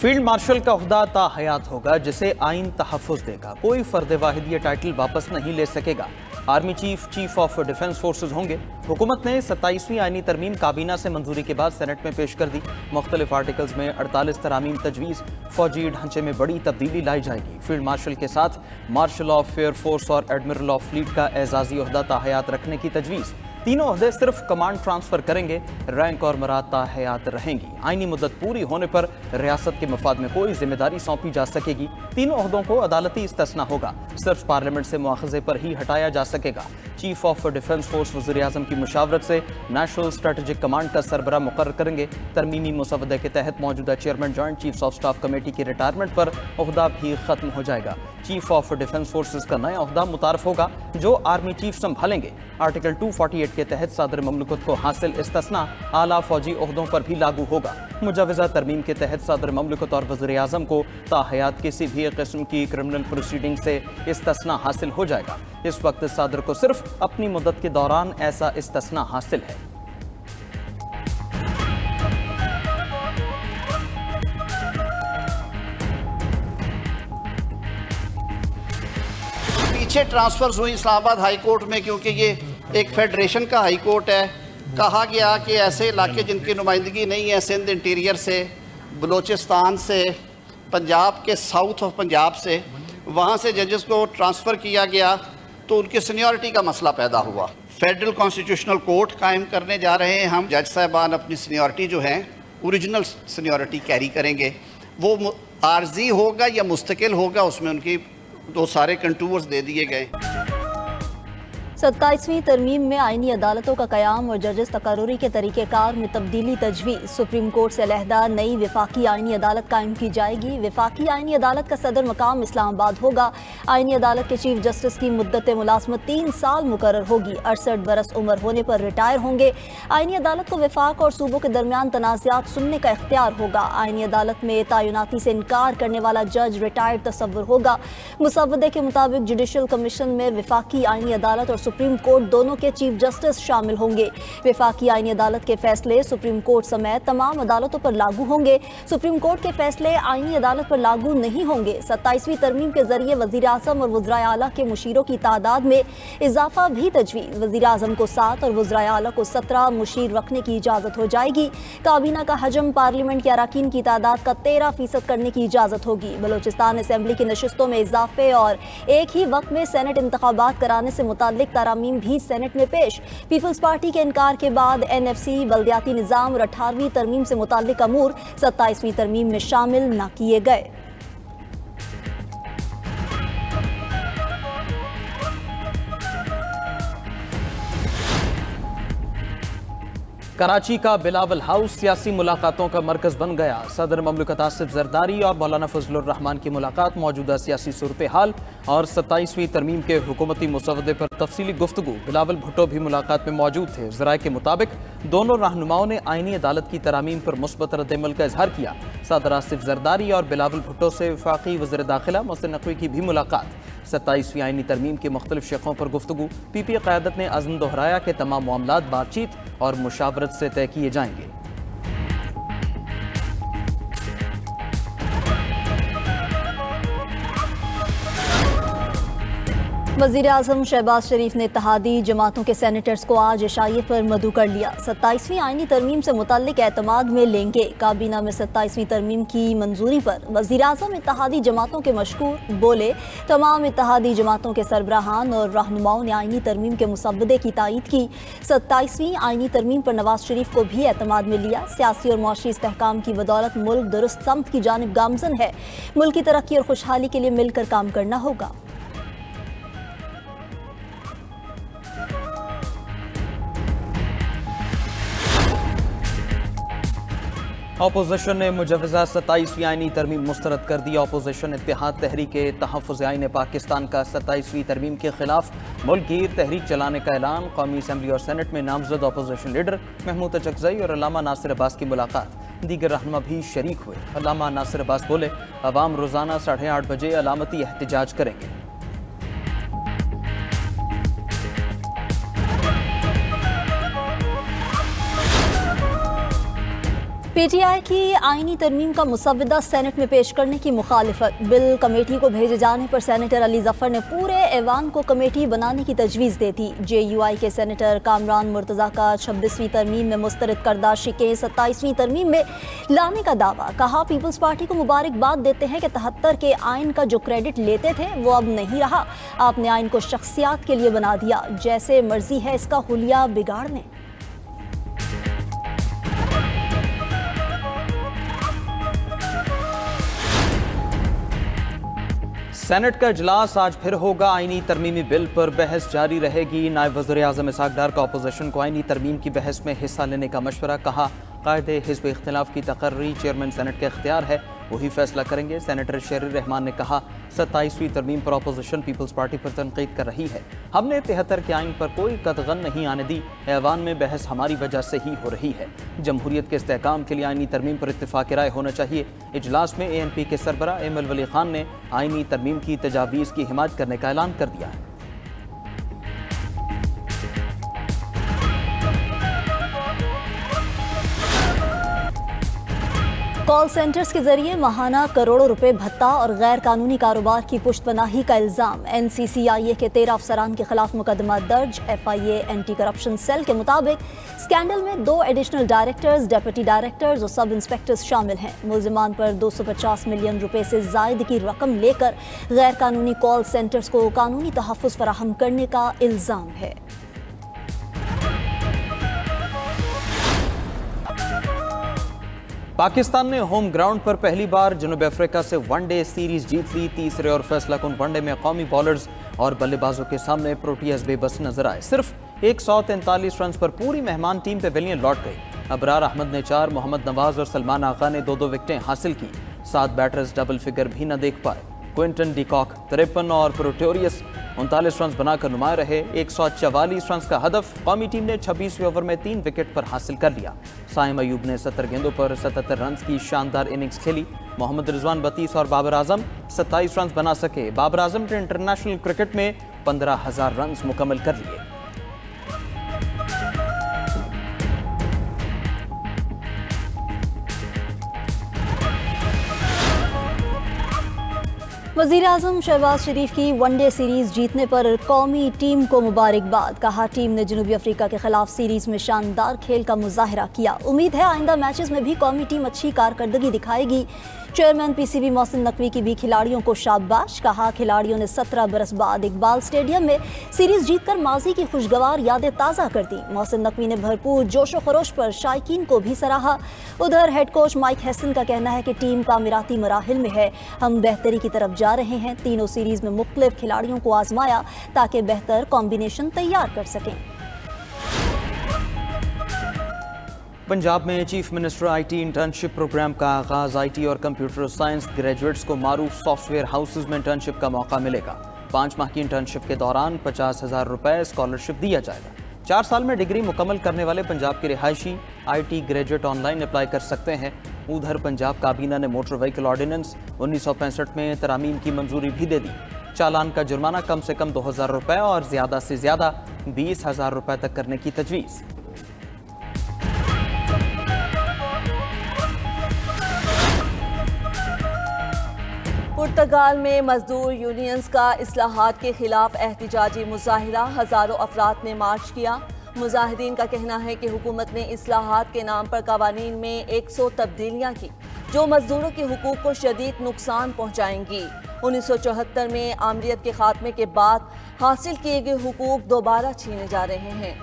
Field marshal का ओहदा ता हयात होगा जिसे आइन तहफ़्फ़ुज़ देगा। कोई फर्द वाहिद ये टाइटल वापस नहीं ले सकेगा। Army chief chief of defence forces होंगे। हुकूमत ने 27वीं आइनी तरमीम काबीना से मंजूरी के बाद सेनेट में पेश कर दी। मुख्तलिफ आर्टिकल्स में 48 तरामीम तजवीज़। फौजी ढांचे में बड़ी तब्दीली लाई जाएगी। फील्ड मार्शल के साथ मार्शल ऑफ एयर फोर्स और एडमिरल ऑफ फ्लीट का एजाजी ओहदा ता हयात रखने की तजवीज़। तीनों ओहदे सिर्फ कमांड ट्रांसफर करेंगे, रैंक और मराद ता हयात रहेंगी। आईनी मुद्दत पूरी होने पर रियासत के मफाद में कोई जिम्मेदारी सौंपी जा सकेगी। तीनों ओहदों को अदालती इस्तिस्ना होगा, सिर्फ पार्लियामेंट से मुआखजे पर ही हटाया जा सकेगा। चीफ ऑफ डिफेंस फोर्स वज़ीर-ए-आज़म की मुशावरत से नेशनल स्ट्रेटेजिक कमांड का सरबरा मुकर्रर करेंगे। तरमीमी मुसवदे के तहत मौजूदा chairman joint chiefs of staff committee की रिटायरमेंट पर ओहदा भी खत्म हो जाएगा। चीफ ऑफ डिफेंस फोर्सेज का नया ओहदा मुतारफ होगा जो आर्मी चीफ संभालेंगे। आर्टिकल 248 के तहत सदर ममलकत को हासिल इस्तिस्ना आला फौजी ओहदों पर भी लागू होगा। मुजवज़ा तरमीम के तहत सदर ममलकत और वज़ीर-ए-आज़म को ताहयात किसी भी किस्म की क्रिमिनल प्रोसीडिंग से इस्तिस्ना हासिल हो जाएगा। इस वक्त सदर को सिर्फ अपनी मुद्दत के दौरान ऐसा इस्तिस्ना हासिल है। पीछे ट्रांसफर्स हुई इस्लामाबाद हाई कोर्ट में, क्योंकि ये एक फेडरेशन का हाई कोर्ट है। कहा गया कि ऐसे इलाके जिनकी नुमाइंदगी नहीं है, सिंध इंटीरियर से, बलूचिस्तान से, पंजाब के साउथ ऑफ पंजाब से, वहाँ से जजेस को ट्रांसफ़र किया गया तो उनकी सीनियरिटी का मसला पैदा हुआ। फेडरल कॉन्स्टिट्यूशनल कोर्ट कायम करने जा रहे हैं हम। जज साहबान अपनी सीनियरिटी जो है ओरिजिनल सीनियरिटी कैरी करेंगे। वो आर्जी होगा या मुस्तकिल होगा, उसमें उनकी दो सारे कंटूर्स दे दिए गए। 27वीं तरमीम में आईनी अदालतों का क़याम और जजेस तकर्रुरी के तरीक़ेकार में तब्दीली तजवीज़। सुप्रीम कोर्ट से अलहदा नई वफाकी आईनी अदालत कायम की जाएगी। वफाकी आईनी अदालत का सदर मकाम इस्लामाबाद होगा। आईनी अदालत के चीफ जस्टिस की मुद्दत मुलाजमत 3 साल मुकर्रर होगी। 68 बरस उम्र होने पर रिटायर होंगे। आईनी अदालत को वफाक और सूबों के दरमियान तनाज़ात सुनने का इख्तियार होगा। आईनी अदालत में तयनाती से इनकार करने वाला जज रिटायर्ड तस्वुर होगा। मुसवदे के मुताबिक जुडिशल कमीशन में वफाकी आईनी अदालत और सुप्रीम कोर्ट दोनों के चीफ जस्टिस शामिल होंगे। वफाकी आईनी अदालत के फैसले सुप्रीम कोर्ट समेत तमाम अदालतों पर लागू होंगे। सुप्रीम कोर्ट के फैसले आईनी अदालत पर लागू नहीं होंगे। 27वीं तरमीम के जरिए वज़ीर-ए-आज़म और वज़राए आला के मुशीरों की तादाद में इजाफा भी तजवीज़। वज़ीर-ए-आज़म को 7 और वज़राए आला को 17 मुशीर रखने की इजाज़त हो जाएगी। काबीना का हजम पार्लियामेंट के अराकीन की तादाद का 13% करने की इजाज़त होगी। बलूचिस्तान असम्बली की नशिस्तों में इजाफे और एक ही वक्त में सेनेट इंतखाबात कराने से मुताल्लिक तरामीम भी सेनेट में पेश। पीपल्स पार्टी के इनकार के बाद NFC, बल्दियाती निज़ाम और 18वीं तरमीम से मुताल्लिक अमूर 27वीं तरमीम में शामिल न किए गए। कराची का बिलावल हाउस सियासी मुलाकातों का मरकज बन गया। सदर ममलकत आसिफ जरदारी और मौलाना फजलुर रहमान की मुलाकात मौजूदा सियासी सूरत हाल और 27वीं तरमीम के हुकूमती मुसवदे पर तफसीली गुफ्तगू। बिलावल भुट्टो भी मुलाकात में मौजूद थे। ज़राए के मुताबिक दोनों रहनुमाओं ने आईनी अदालत की तरामीम पर मुस्बत रद्द-ए-अमल का इजहार किया। सदर आसिफ जरदारी और बिलावल भुट्टो से वफाकी वज़ीर दाखिला मोहसिन नकवी की भी मुलाकात। 27वीं आईनी तरमीम के मुख्तलिफ शक़ों पर गुफ्तगू। PPA क़यादत ने अज़्म दोहराया कि तमाम मामलात बातचीत और मुशावरत से तय किए जाएंगे। वज़ीर-ए-आज़म शहबाज शरीफ ने इत्तेहादी जमातों के सेनेटर्स को आज इशाइये पर मदऊ कर लिया। 27वीं आईनी तरमीम से मुताल्लिक एतमाद में लेंगे। काबीना में 27वीं तरमीम की मंजूरी पर वज़ीर-ए-आज़म इत्तेहादी जमातों के मशकूर बोले। तमाम इत्तेहादी जमातों के सरबराहान और रहनुमाओं ने आईनी तरमीम के मुसवदे की तायीद की। 27वीं आईनी तरमीम पर नवाज शरीफ को भी एतमाद में लिया। सियासी और मुआशी इस्तेहकाम की बदौलत मुल्क दुरुस्त समत की जानिब गामजन है। मुल्क की तरक्की और खुशहाली के लिए मिलकर काम करना होगा। अपोजिशन ने मुजवज़ा 27वीं आईनी तरमीम मुस्तरद कर दी। अपोजिशन इत्तेहाद तहरीक तहफ़्फ़ुज़ आईन पाकिस्तान का 27वीं तरमीम के खिलाफ मुल्कगीर तहरीक चलाने का ऐलान। कौमी असम्बली और सेनेट में नामजद अपोजिशन लीडर महमूद अचकज़ई और अल्लामा नासिर अब्बास की मुलाकात। दीगर रहनुमा भी शरीक हुए। अल्लामा नासिर अब्बास बोले, अवाम रोज़ाना 8:30 बजे अलामती एहतजाज करेंगे। पीटीआई की आईनी तरमीम का मुसव्वदा सेनेट में पेश करने की मुखालिफत। बिल कमेटी को भेजे जाने पर सेनेटर अली जफर ने पूरे ऐवान को कमेटी बनाने की तजवीज़ दे दी। जेयूआई के सेनेटर कामरान मुर्तज़ा का 26वीं तरमीम में मुस्तरद करदा शिकें 27वीं तरमीम में लाने का दावा। कहा, पीपल्स पार्टी को मुबारकबाद देते हैं कि 73 के आइन का जो क्रेडिट लेते थे वो अब नहीं रहा। आपने आइन को शख्सियात के लिए बना दिया, जैसे मर्जी है इसका हुलिया बिगाड़ने। सेनेट का इजलास आज फिर होगा। आईनी तरमीमी बिल पर बहस जारी रहेगी। नायब वज़ीर-ए-आज़म इसहाक़ डार का अपोजिशन को आईनी तरमीम की बहस में हिस्सा लेने का मशवरा। कहा, कायदे हिज़्ब इख्तिलाफ की तकर्री चेयरमैन सेनेट का इख्तियार है, वही फैसला करेंगे। सेनेटर शेर रहमान ने कहा, 27वीं तरमीम पर अपोजिशन पीपल्स पार्टी पर तनकीद कर रही है। हमने 73 के आइन पर कोई कदगन नहीं आने दी। ऐवान में बहस हमारी वजह से ही हो रही है। जमहूरियत के इस्तेहकाम के लिए आईनी तरमीम पर इत्तिफाक राय होना चाहिए। इजलास में ANP के सरबरा एमल वली खान ने आईनी तरमीम की तजावीज़ की हिमायत करने का ऐलान कर दिया है। कॉल सेंटर्स के जरिए माहाना करोड़ों रुपए भत्ता और गैर कानूनी कारोबार की पुश्तपनाही का इल्जाम। NCCIA के 13 अफसरान के खिलाफ मुकदमा दर्ज। FIA एंटी करप्शन सेल के मुताबिक स्कैंडल में 2 एडिशनल डायरेक्टर्स, डिप्टी डायरेक्टर्स और सब इंस्पेक्टर्स शामिल हैं। मुल्जिमान पर 250 मिलियन रुपए से जायद की रकम लेकर गैर कानूनी कॉल सेंटर्स को कानूनी तहफ़्फ़ुज़ फराहम करने का इल्जाम है। पाकिस्तान ने होम ग्राउंड पर पहली बार जनूबी अफ्रीका से वनडे सीरीज जीत ली। तीसरे और फैसला कुन वनडे में कौमी बॉलर्स और बल्लेबाजों के सामने प्रोटियाज बेबस नजर आए। सिर्फ 143 रन पर पूरी मेहमान टीम पेविलियन लौट गई। अबरार अहमद ने 4, मोहम्मद नवाज और सलमान आगा ने 2-2 विकेटें हासिल की। 7 बैटर्स डबल फिगर भी न देख पाए। क्विंटन डिकॉक 53 और प्रोटोरियस 39 रन बनाकर नुमाया रहे। 144 रन का हदफ कौमी टीम ने 26वें ओवर में 3 विकेट पर हासिल कर लिया। साइम अयूब ने 70 गेंदों पर 77 रन की शानदार इनिंग्स खेली। मोहम्मद रिजवान 32 और बाबर आजम 27 रन बना सके। बाबर आजम ने इंटरनेशनल क्रिकेट में 15,000 रन मुकम्मल कर लिए। वज़ीर-ए-आज़म शहबाज शरीफ की वनडे सीरीज जीतने पर कौमी टीम को मुबारकबाद। कहा, टीम ने जनूबी अफ्रीका के खिलाफ सीरीज में शानदार खेल का मुजाहरा किया। उम्मीद है आइंदा मैचेस में भी कौमी टीम अच्छी कारकर्दगी दिखाएगी। चेयरमैन PCB मोहसिन नकवी की भी खिलाड़ियों को शाबाश। कहा, खिलाड़ियों ने 17 बरस बाद इकबाल स्टेडियम में सीरीज जीतकर माजी की खुशगवार यादें ताज़ा कर दी। मोहसिन नकवी ने भरपूर जोशो खरोश पर शायकीन को भी सराहा। उधर हेड कोच माइक हैसन का कहना है कि टीम तामीराती मराहिल में है, हम बेहतरी की तरफ जा रहे हैं। तीनों सीरीज में मुख्तलिफ खिलाड़ियों को आजमाया ताकि बेहतर कॉम्बिनेशन तैयार कर सकें। पंजाब में chief minister IT internship programme का आगाज। IT और कंप्यूटर साइंस ग्रेजुएट्स को मारूफ सॉफ्टवेयर हाउसेज में इंटर्नशिप का मौका मिलेगा। 5 माह की इंटर्नशिप के दौरान 50,000 रुपए स्कॉलरशिप दिया जाएगा। 4 साल में डिग्री मुकम्मल करने वाले पंजाब के रिहायशी IT ग्रेजुएट ऑनलाइन अप्लाई कर सकते हैं। उधर पंजाब काबीना ने मोटर व्हीकल ऑर्डिनेंस 1965 में तरामीम की मंजूरी भी दे दी। चालान का जुर्माना कम से कम 2,000 रुपए और ज्यादा से ज्यादा 20,000 रुपए तक करने की तजवीज़। पुर्तगाल में मजदूर यूनियंस का इस्लाहात के खिलाफ एहतिजाजी मुजाहिरा। हज़ारों अफराद ने मार्च किया। मुजाहिदीन का कहना है कि हुकूमत ने इस्लाहात के नाम पर कवानीन में 100 तब्दीलियाँ की जो मजदूरों के हुकूक को शदीद नुकसान पहुँचाएंगी। 1974 में आमरीत के खात्मे के बाद हासिल किए गए हुकूक दोबारा छीने जा रहे हैं।